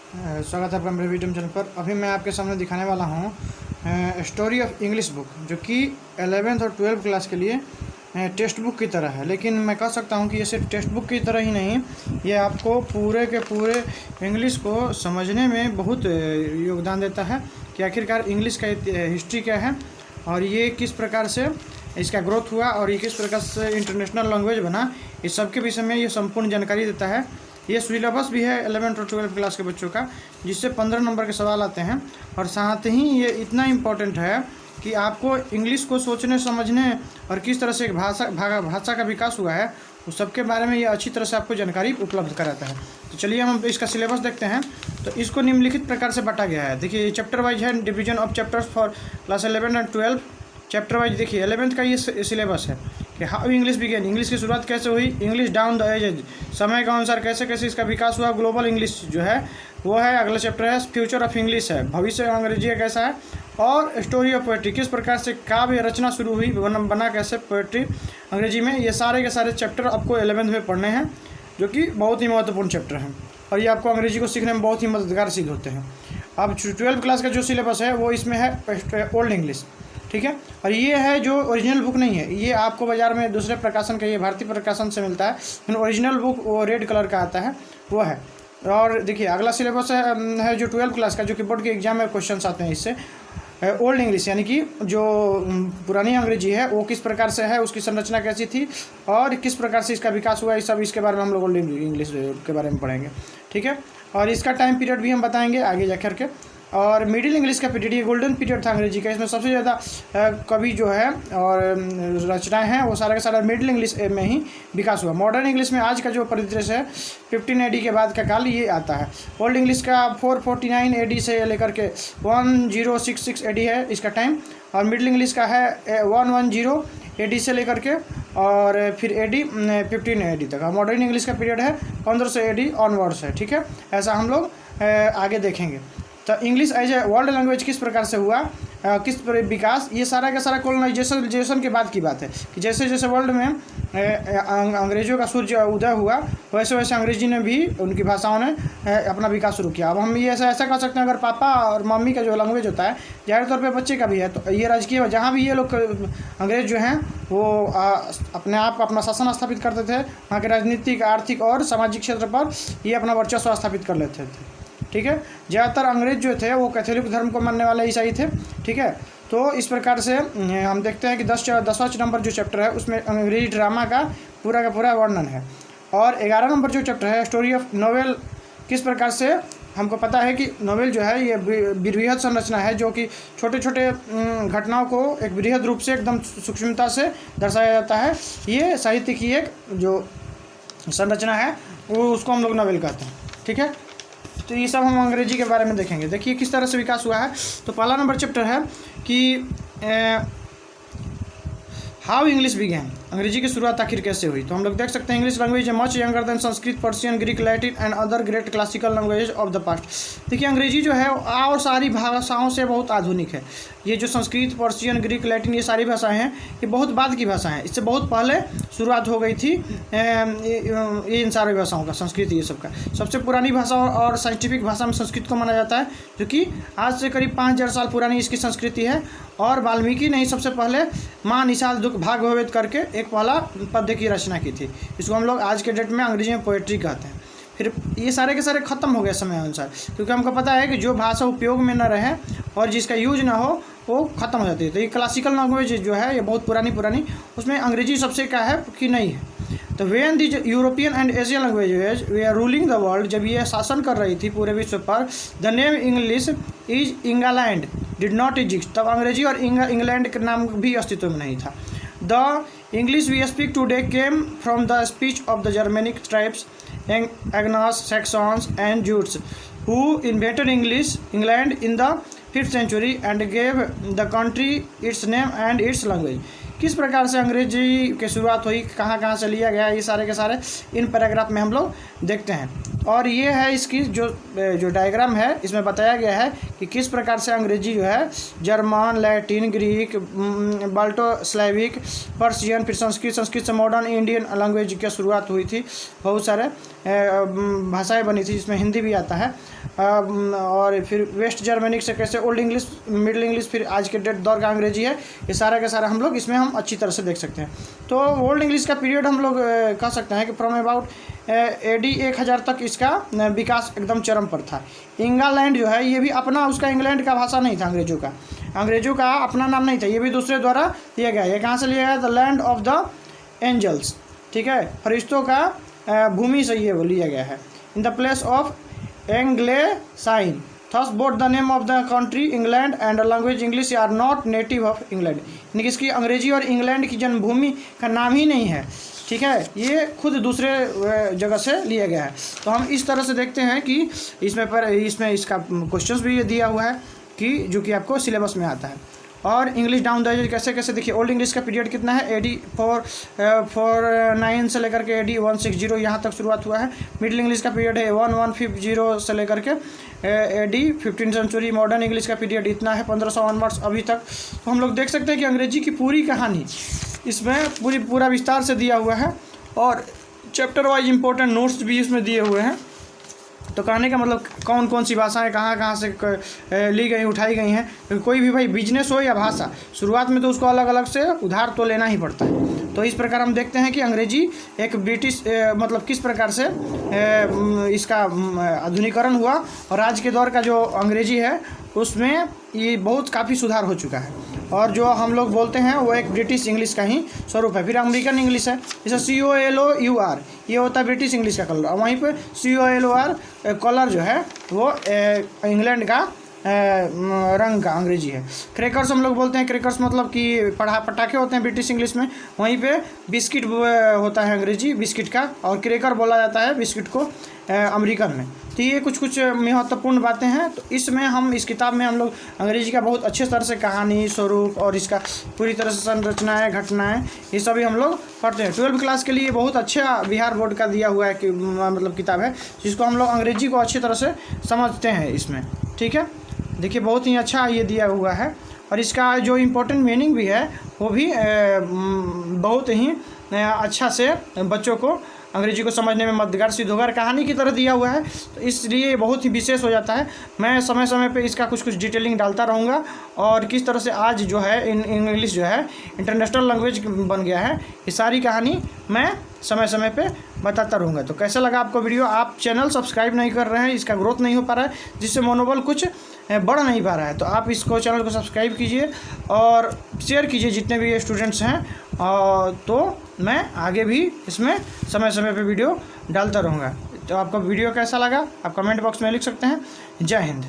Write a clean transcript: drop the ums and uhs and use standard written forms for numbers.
स्वागत है आपका मेरे वीडियो चैनल पर। अभी मैं आपके सामने दिखाने वाला हूँ स्टोरी ऑफ इंग्लिश बुक, जो कि 11th और 12th क्लास के लिए टेक्स्ट बुक की तरह है। लेकिन मैं कह सकता हूँ कि ये सिर्फ टेक्स्ट बुक की तरह ही नहीं, ये आपको पूरे के पूरे इंग्लिश को समझने में बहुत योगदान देता है कि आखिरकार इंग्लिश का हिस्ट्री क्या है और ये किस प्रकार से इसका ग्रोथ हुआ और ये किस प्रकार से इंटरनेशनल लैंग्वेज बना। इस सब के विषय में ये संपूर्ण जानकारी देता है। ये सिलेबस भी है 11th और 12th क्लास के बच्चों का, जिससे 15 नंबर के सवाल आते हैं। और साथ ही ये इतना इम्पोर्टेंट है कि आपको इंग्लिश को सोचने समझने और किस तरह से एक भाषा का विकास हुआ है उस सब के बारे में ये अच्छी तरह से आपको जानकारी उपलब्ध कराता है। तो चलिए हम इसका सिलेबस देखते हैं। तो इसको निम्नलिखित प्रकार से बांटा गया है। देखिए चैप्टर वाइज है, division of chapters for class 11 and 12। Chapter wise देखिए 11th का ये सिलेबस है कि हाउ इंग्लिश बिगेन, इंग्लिश की शुरुआत कैसे हुई, इंग्लिश डाउन द एजेज, समय के अनुसार कैसे कैसे इसका विकास हुआ, ग्लोबल इंग्लिश जो है वो है। अगला चैप्टर है फ्यूचर ऑफ इंग्लिश है, भविष्य अंग्रेजी कैसा है। और स्टोरी ऑफ पोएट्री, किस प्रकार से काव्य रचना शुरू हुई, बना कैसे पोएट्री अंग्रेजी में। ये सारे के सारे चैप्टर आपको 11th में पढ़ने हैं, जो कि बहुत ही महत्वपूर्ण चैप्टर हैं और ये आपको अंग्रेजी को सीखने में बहुत ही मददगार सिद्ध होते हैं। अब 12th क्लास का जो सिलेबस है वो इसमें है ओल्ड इंग्लिश, ठीक है। और ये है जो ओरिजिनल बुक नहीं है, ये आपको बाज़ार में दूसरे प्रकाशन का, ये भारतीय प्रकाशन से मिलता है, लेकिन ओरिजिनल बुक वो रेड कलर का आता है वो है। और देखिए अगला सिलेबस है जो 12th क्लास का, जो कि बोर्ड के एग्जाम में क्वेश्चन आते हैं इससे। ओल्ड इंग्लिश यानी कि जो पुरानी अंग्रेजी है वो किस प्रकार से है, उसकी संरचना कैसी थी और किस प्रकार से इसका विकास हुआ, इस सब इसके बारे में हम लोग ओल्ड इंग्लिश के बारे में पढ़ेंगे, ठीक है। और इसका टाइम पीरियड भी हम बताएंगे आगे जाकर के। और मिडिल इंग्लिश का पीरियड, ये गोल्डन पीरियड था अंग्रेजी का, इसमें सबसे ज़्यादा कवि जो है और रचनाएं हैं वो सारा का सारा मिडिल इंग्लिश में ही विकास हुआ। मॉडर्न इंग्लिश में आज का जो परिदृश्य है 15 AD के बाद का काल ये आता है। ओल्ड इंग्लिश का 449 AD से लेकर के 1066 AD है इसका टाइम। और मिडिल इंग्लिश का है 110 AD से लेकर के और फिर AD 15 AD तक। मॉडर्न इंग्लिश का पीरियड है 1500 AD ऑनवर्ड्स है, ठीक है। ऐसा हम लोग आगे देखेंगे। तो English as a world language किस प्रकार से हुआ, किस पर विकास, ये सारा का सारा कॉलोनाइजेशन के बाद की बात है कि जैसे जैसे वर्ल्ड में अंग्रेजों का सूर्य उदय हुआ वैसे वैसे अंग्रेजी ने भी, उनकी भाषाओं ने अपना विकास शुरू किया। अब हम ये ऐसा कह सकते हैं, अगर पापा और मम्मी का जो लैंग्वेज होता है ज़ाहिर तौर पे बच्चे का भी है, तो ये राजकीय जहाँ भी ये लोग अंग्रेज जो हैं वो अपने आप अपना शासन स्थापित करते थे, वहाँ के राजनीतिक, आर्थिक और सामाजिक क्षेत्र पर ये अपना वर्चस्व स्थापित कर लेते थे, ठीक है। ज़्यादातर अंग्रेज जो थे वो कैथोलिक धर्म को मानने वाले ईसाई थे, ठीक है। तो इस प्रकार से हम देखते हैं कि 10वां नंबर जो चैप्टर है उसमें अंग्रेजी ड्रामा का पूरा वर्णन है। और 11 नंबर जो चैप्टर है स्टोरी ऑफ नोवेल, किस प्रकार से हमको पता है कि नोवेल जो है ये बृहद संरचना है, जो कि छोटे छोटे घटनाओं को एक बृहद रूप से एकदम सूक्ष्मता से दर्शाया जाता है। ये साहित्य की एक जो संरचना है वो उसको हम लोग नोवेल कहते हैं, ठीक है। तो ये सब हम अंग्रेजी के बारे में देखेंगे। देखिए किस तरह से विकास हुआ है। तो पहला नंबर चैप्टर है कि हाउ इंग्लिश बिगेन, अंग्रेजी की शुरुआत आखिर कैसे हुई। तो हम लोग देख सकते हैं इंग्लिश लैंग्वेज है much younger than Sanskrit, Persian, Greek, Latin and other great classical languages of the past. देखिए अंग्रेजी जो है और सारी भाषाओं से बहुत आधुनिक है। ये जो संस्कृत, पर्शियन, ग्रीक, लैटिन ये सारी भाषाएं हैं ये बहुत बाद की भाषा हैं, इससे बहुत पहले शुरुआत हो गई थी ये इन सारी भाषाओं का, संस्कृत ये सब का। सबसे पुरानी भाषा और साइंटिफिक भाषा में संस्कृत को माना जाता है, जो कि आज से करीब 5000 साल पुरानी इसकी संस्कृति है। और वाल्मीकि ने सबसे पहले माँ निषाद दुख भागवत करके एक पहला पद्य की रचना की थी। इसको हम लोग आज के डेट में अंग्रेजी में पोएट्री कहते हैं। फिर ये सारे के सारे ख़त्म हो गए समय अनुसार, क्योंकि हमको पता है कि जो भाषा उपयोग में न रहे और जिसका यूज ना हो वो ख़त्म हो जाती है। तो ये क्लासिकल लैंग्वेज जो है ये बहुत पुरानी उसमें अंग्रेजी सबसे क्या है कि नहीं है। तो when the European and Asian languages they are ruling the world, जब ये शासन कर रही थी पूरे विश्व पर, the name English is England did not exist, तब अंग्रेजी और इंग्लैंड का नाम भी अस्तित्व में नहीं था। The English we speak today came from the speech of the Germanic tribes Angles, Saxons and Jutes who invented England in the 5th century and gave the country its name and its language। किस प्रकार से अंग्रेजी की शुरुआत हुई, कहाँ कहाँ से लिया गया, ये सारे के सारे इन पैराग्राफ में हम लोग देखते हैं। और ये है इसकी जो डायग्राम है, इसमें बताया गया है कि किस प्रकार से अंग्रेजी जो है German, Latin, Greek, Balto Slavic, Persian, फिर संस्कृत से मॉडर्न इंडियन लैंग्वेज की शुरुआत हुई थी। बहुत सारे भाषाएं बनी थी, जिसमें हिंदी भी आता है। और फिर वेस्ट जर्मनिक से कैसे ओल्ड इंग्लिश, मिडिल इंग्लिश, फिर आज के डेट दौर का अंग्रेजी है, ये सारा का सारा हम लोग इसमें हम अच्छी तरह से देख सकते हैं। तो ओल्ड इंग्लिश का पीरियड हम लोग कह सकते हैं कि फ्रॉम अबाउट AD 1000 तक इसका विकास एकदम चरम पर था। इंग्लैंड जो है ये भी अपना, उसका इंग्लैंड का भाषा नहीं था अंग्रेजों का अपना नाम नहीं था, ये भी दूसरे द्वारा दिया गया। ये कहाँ से लिया गया? The land of the angels, ठीक है, फरिश्तों का भूमि से ये लिया गया है। In the place of Anglesine, thus both the name of the country England and language English are not native of England. यानी कि इसकी अंग्रेजी और इंग्लैंड की जन्मभूमि का नाम ही नहीं है, ठीक है, ये खुद दूसरे जगह से लिया गया है। तो हम इस तरह से देखते हैं कि इसमें इसका क्वेश्चंस भी ये दिया हुआ है कि जो कि आपको सिलेबस में आता है। और इंग्लिश डाउन द एज कैसे कैसे देखिए, ओल्ड इंग्लिश का पीरियड कितना है? AD 449 से लेकर के AD 160 यहाँ तक शुरुआत हुआ है। मिडिल इंग्लिश का पीरियड है 1150 से लेकर के AD 15th century. Modern English का पीरियड इतना है 1500 ऑनवर्ड्स अभी तक। तो हम लोग देख सकते हैं कि अंग्रेजी की पूरी कहानी इसमें पूरा विस्तार से दिया हुआ है, और चैप्टर वाइज इंपॉर्टेंट नोट्स भी इसमें दिए हुए हैं। तो कहने का मतलब कौन कौन सी भाषाएं कहाँ से ली गई, उठाई गई हैं। तो कोई भी भाई बिजनेस हो या भाषा, शुरुआत में तो उसको अलग अलग से उधार तो लेना ही पड़ता है। तो इस प्रकार हम देखते हैं कि अंग्रेजी एक ब्रिटिश मतलब किस प्रकार से इसका आधुनिकरण हुआ, और आज के दौर का जो अंग्रेजी है उसमें ये बहुत काफ़ी सुधार हो चुका है। और जो हम लोग बोलते हैं वो एक ब्रिटिश इंग्लिश का ही स्वरूप है। फिर अमेरिकन इंग्लिश है, जैसे COLOUR, ये होता है ब्रिटिश इंग्लिश का कलर, और वहीं पे COLOR कलर जो है वो इंग्लैंड का रंग का अंग्रेजी है। क्रैकर्स हम लोग बोलते हैं, क्रैकर्स मतलब कि पटाखे होते हैं ब्रिटिश इंग्लिश में, वहीं पे बिस्किट होता है अंग्रेजी बिस्किट का, और क्रैकर बोला जाता है बिस्किट को अमेरिकन में। तो ये कुछ महत्वपूर्ण बातें हैं। तो इसमें इस किताब में हम लोग अंग्रेजी का बहुत अच्छे तरह से कहानी, स्वरूप और इसका पूरी तरह से संरचनाएँ, घटनाएँ, ये सभी हम लोग पढ़ते हैं। 12वीं क्लास के लिए बहुत अच्छा बिहार बोर्ड का दिया हुआ है कि मतलब किताब है, जिसको हम लोग अंग्रेजी को अच्छी तरह से समझते हैं इसमें, ठीक है। देखिए बहुत ही अच्छा ये दिया हुआ है, और इसका जो इम्पोर्टेंट मीनिंग भी है वो भी बहुत ही अच्छा से बच्चों को अंग्रेजी को समझने में मददगार सिद्ध होगा। कहानी की तरह दिया हुआ है, तो इसलिए बहुत ही विशेष हो जाता है। मैं समय समय पे इसका कुछ डिटेलिंग डालता रहूँगा, और किस तरह से आज जो है इंग्लिश जो है इंटरनेशनल लैंग्वेज बन गया है, ये सारी कहानी मैं समय समय पे बताता रहूँगा। तो कैसा लगा आपको वीडियो? आप चैनल सब्सक्राइब नहीं कर रहे हैं, इसका ग्रोथ नहीं हो पा रहा है, जिससे मनोबल कुछ बढ़ नहीं पा रहा है। तो आप इसको चैनल को सब्सक्राइब कीजिए और शेयर कीजिए जितने भी स्टूडेंट्स हैं, तो मैं आगे भी इसमें समय समय पे वीडियो डालता रहूँगा। तो आपको वीडियो कैसा लगा आप कमेंट बॉक्स में लिख सकते हैं। जय हिंद।